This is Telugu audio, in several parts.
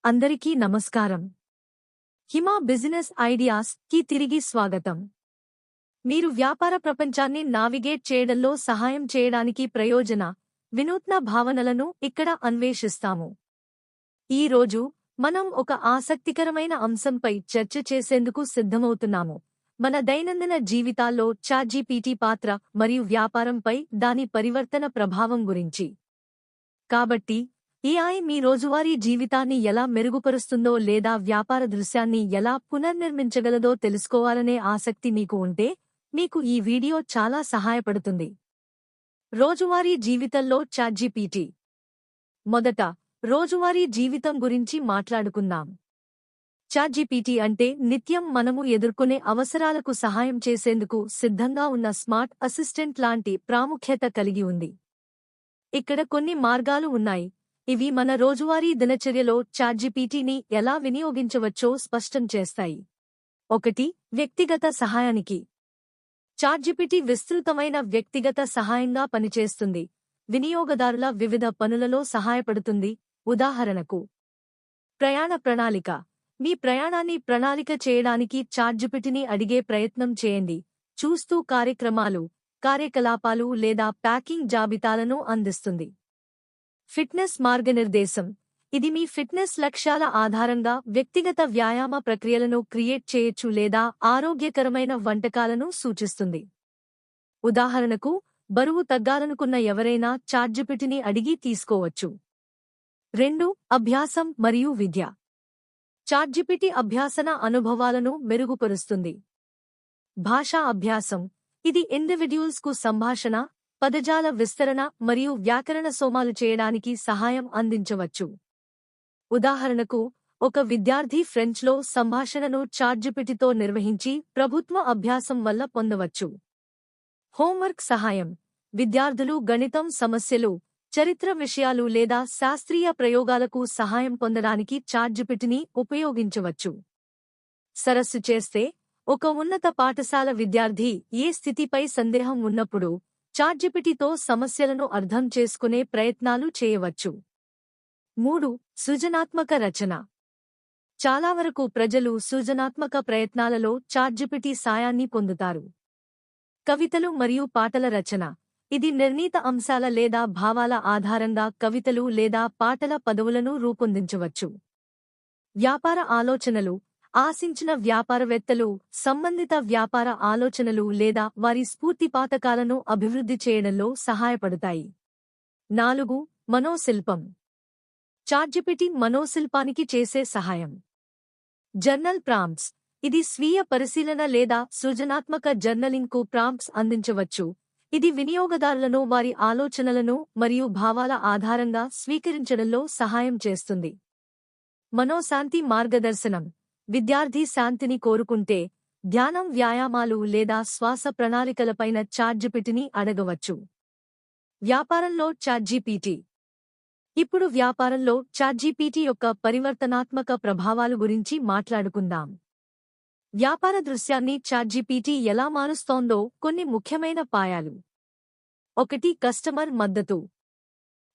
అందరికీ నమస్కారం. హిమా బిజినెస్ ఐడియాస్ కి తిరిగి స్వాగతం. మీరు వ్యాపార ప్రపంచాన్ని నావిగేట్ చేయడంలో సహాయం చేయడానికి ప్రయోజన, వినూత్న భావనలను ఇక్కడ అన్వేషిస్తాము. ఈ రోజు మనం ఒక ఆసక్తికరమైన అంశంపై చర్చ చేసేందుకు సిద్ధమవుతున్నాము. మన దైనందిన జీవితాల్లో చాట్‌జీపీటీ పాత్ర మరియు వ్యాపారంపై దాని పరివర్తన ప్రభావం గురించి. కాబట్టి ఏఐ మీ రోజువారీ జీవితాన్ని ఎలా మెరుగుపరుస్తుందో లేదా వ్యాపార దృశ్యాన్ని ఎలా పునర్నిర్మించగలదో తెలుసుకోవాలనే ఆసక్తి మీకు ఉంటే, మీకు ఈ వీడియో చాలా సహాయపడుతుంది. రోజువారీ జీవితంలో చాట్‌జీపీటీ. మొదట, రోజువారీ జీవితం గురించి మాట్లాడుకుందాం. చాట్‌జీపీటీ అంటే నిత్యం మనము ఎదుర్కొనే అవసరాలకు సహాయం చేసేందుకు సిద్ధంగా ఉన్న స్మార్ట్ అసిస్టెంట్ లాంటి ప్రాముఖ్యత కలిగి ఉంది. ఇక్కడ కొన్ని మార్గాలు ఉన్నాయి. ఇవి మన రోజువారీ దినచర్యలో చాట్‌జీపీటీని ఎలా వినియోగించవచ్చో స్పష్టం చేస్తాయి. 1. వ్యక్తిగత సహాయానికి. చాట్‌జీపీటీ విస్తృతమైన వ్యక్తిగత సహాయంగా పనిచేస్తుంది. వినియోగదారుల వివిధ పనులలో సహాయపడుతుంది. ఉదాహరణకు, ప్రయాణ ప్రణాళిక. మీ ప్రయాణాన్ని ప్రణాళిక చేయడానికి చాట్‌జీపీటీని అడిగే ప్రయత్నం చేయండి. చూస్తూ కార్యకలాపాలు లేదా ప్యాకింగ్ జాబితాలను అందిస్తుంది. ఫిట్నెస్ మార్గనిర్దేశం. ఇది మీ ఫిట్నెస్ లక్ష్యాల ఆధారంగా వ్యక్తిగత వ్యాయామ ప్రక్రియలను క్రియేట్ చేయొచ్చు లేదా ఆరోగ్యకరమైన వంటకాలను సూచిస్తుంది. ఉదాహరణకు, బరువు తగ్గాలనుకున్న ఎవరైనా చాట్‌జీపీటీని అడిగి తీసుకోవచ్చు. 2. అభ్యాసం మరియు విద్య. చాట్‌జీపీటీ అభ్యాసన అనుభవాలను మెరుగుపరుస్తుంది. భాషా అభ్యాసం. ఇది ఇండివిడ్యువల్స్కు సంభాషణ, పదజాల విస్తరణ మరియు వ్యాకరణ సోమాలు చేయడానికి సహాయం అందించవచ్చు. ఉదాహరణకు, ఒక విద్యార్థి ఫ్రెంచ్లో సంభాషణను చాట్‌జీపీటీతో నిర్వహించి ప్రభుత్వ అభ్యాసం వల్ల పొందవచ్చు. హోంవర్క్ సహాయం. విద్యార్థులు గణితం సమస్యలు, చరిత్ర విషయాలు లేదా శాస్త్రీయ ప్రయోగాలకు సహాయం పొందడానికి చాట్‌జీపీటీని ఉపయోగించవచ్చు. సరస్సు చేస్తే, ఒక ఉన్నత పాఠశాల విద్యార్థి ఏ స్థితిపై సందేహం ఉన్నప్పుడు చాట్‌జీపీటీతో సమస్యలను అర్థం చేసుకునే ప్రయత్నాలు చేయవచ్చు. 3. సృజనాత్మక రచన. చాలా వరకు ప్రజలు సృజనాత్మక ప్రయత్నాలలో చాట్‌జీపీటీ సాయాన్ని పొందుతారు. కవితలు మరియు పాటల రచన. ఇది నిర్ణీత అంశాల లేదా భావాల ఆధారంగా కవితలు లేదా పాటల పదవులను రూపొందించవచ్చు. వ్యాపార ఆలోచనలు. ఆశించిన వ్యాపారవేత్తలు సంబంధిత వ్యాపార ఆలోచనలు లేదా వారి స్ఫూర్తి పాతకాలను అభివృద్ధి చేయడంలో సహాయపడతాయి. 4. మనోశిల్పం. చాట్‌జీపీటీ మనోశిల్పానికి చేసే సహాయం. Journal prompts. ఇది స్వీయ పరిశీలన లేదా సృజనాత్మక జర్నలింగ్కు ప్రాంప్ట్స్ అందించవచ్చు. ఇది వినియోగదారులను వారి ఆలోచనలను మరియు భావాల ఆధారంగా స్వీకరించడంలో సహాయం చేస్తుంది. మనోశాంతి మార్గదర్శనం. విద్యార్థి శాంతిని కోరుకుంటే, ధ్యానం, వ్యాయామాలు లేదా శ్వాస ప్రణాళికలపైన చాట్‌జీపీటీని అడగవచ్చు. వ్యాపారంలో చాట్‌జీపీటీ. ఇప్పుడు వ్యాపారంలో చాట్‌జీపీటీ యొక్క పరివర్తనాత్మక ప్రభావాలు గురించి మాట్లాడుకుందాం. వ్యాపార దృశ్యాన్ని చాట్‌జీపీటీ ఎలా మారుస్తోందో కొన్ని ముఖ్యమైన పాయాలు. 1. కస్టమర్ మద్దతు.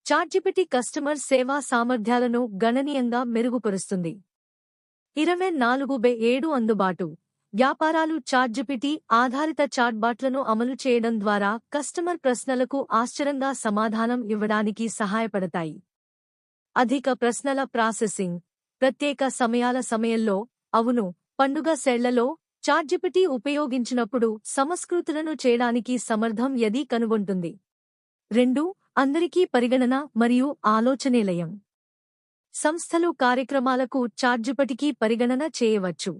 చాట్‌జీపీటీ కస్టమర్ సేవా సామర్థ్యాలను గణనీయంగా మెరుగుపరుస్తుంది. 24/7 అందుబాటు. వ్యాపారాలు చాట్‌జీపీటీ ఆధారిత చాట్‌బాట్లను అమలు చేయడం ద్వారా కస్టమర్ ప్రశ్నలకు ఆశ్చర్యంగా సమాధానం ఇవ్వడానికి సహాయపడతాయి. అధిక ప్రశ్నల ప్రాసెసింగ్. ప్రత్యేక సమయంలో, అవును, పండుగ సెళ్లలో చాట్‌జీపీటీ ఉపయోగించినప్పుడు సమస్కృతులను చేయడానికి సమర్థం యది కనుగొంటుంది. 2. అందరికీ పరిగణన మరియు ఆలోచనేలయం. సంస్థలు కార్యక్రమాలకు చాట్‌జీపీటీకి పరిగణన చేయవచ్చు.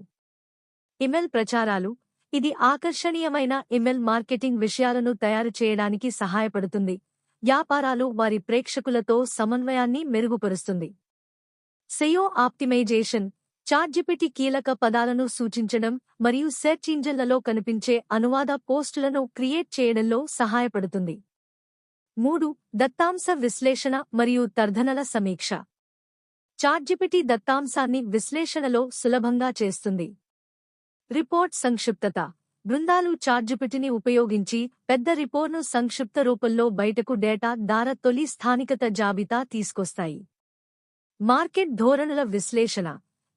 ఇమెయిల్ ప్రచారాలు. ఇది ఆకర్షణీయమైన ఇమెయిల్ మార్కెటింగ్ విషయాలను తయారు చేయడానికి సహాయపడుతుంది. వ్యాపారాలు వారి ప్రేక్షకులతో సమన్వయాన్ని మెరుగుపరుస్తుంది. సెయో ఆప్టిమైజేషన్. చాట్‌జీపీటీ కీలక పదాలను సూచించడం మరియు సెర్చ్ ఇంజిన్లలో కనిపించే అనువాద పోస్టులను క్రియేట్ చేయడంలో సహాయపడుతుంది. 3. దత్తాంశ విశ్లేషణ మరియు తర్ధనల సమీక్ష. చాట్‌జీపీటీ దత్తాంశాన్ని విశ్లేషణలో సులభంగా చేస్తుంది. రిపోర్ట్ సంక్షిప్తత. బృందాలు చాట్‌జీపీటీని ఉపయోగించి పెద్ద రిపోర్ట్ను సంక్షిప్త రూపంలో బయటకు డేటా ద్వారా తొలి స్థానికత జాబితా తీసుకొస్తాయి. మార్కెట్ ధోరణుల విశ్లేషణ.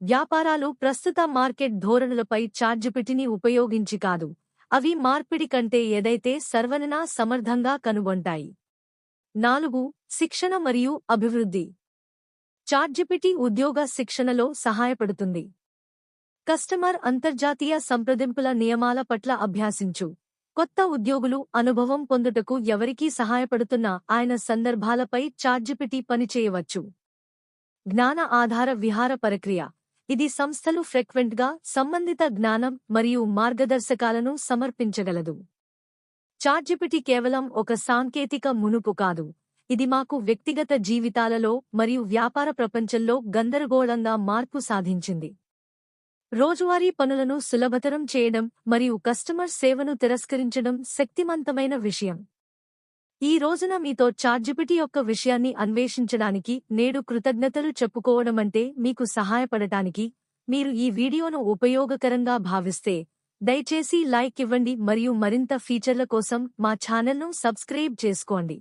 వ్యాపారాలు ప్రస్తుత మార్కెట్ ధోరణులపై చాట్‌జిపిటిని ఉపయోగించి కాదు, అవి మార్పిడి కంటే ఏదైతే సర్వననా సమర్థంగా కనుగొంటాయి. 4. శిక్షణ మరియు అభివృద్ధి. చాట్‌జిపిటి ఉద్యోగ శిక్షణలో సహాయపడుతుంది. కస్టమర్ అంతర్జాతీయ సంప్రదింపుల నియమాల పట్ల అభ్యాసించు. కొత్త ఉద్యోగులు అనుభవం పొందుటకు ఎవరికి సహాయపడుతున్న ఆయన సందర్భాలపై చాట్‌జిపిటి పనిచేయవచ్చు. జ్ఞాన ఆధార విహార ప్రక్రియ. ఇది సంస్థలు ఫ్రీక్వెంట్గా సంబంధిత జ్ఞానం మరియు మార్గదర్శకాలను సమర్పించగలదు. చాట్‌జిపిటి కేవలం ఒక సాంకేతిక మునుపు కాదు, ఇది మాకు వ్యక్తిగత జీవితాలలో మరియు వ్యాపార ప్రపంచంలో గందరగోళంగా మార్పు సాధించింది. రోజువారీ పనులను సులభతరం చేయడం మరియు కస్టమర్ సేవను తిరస్కరించడం శక్తిమంతమైన విషయం. ఈ రోజున మీతో చాట్‌జిపిటి యొక్క విషయాన్ని అన్వేషించడానికి నేడు కృతజ్ఞతలు చెప్పుకోవడమంటే మీకు సహాయపడటానికి. మీరు ఈ వీడియోను ఉపయోగకరంగా భావిస్తే దయచేసి లైక్ ఇవ్వండి మరియు మరింత ఫీచర్ల కోసం మా ఛానల్ను సబ్స్క్రైబ్ చేసుకోండి.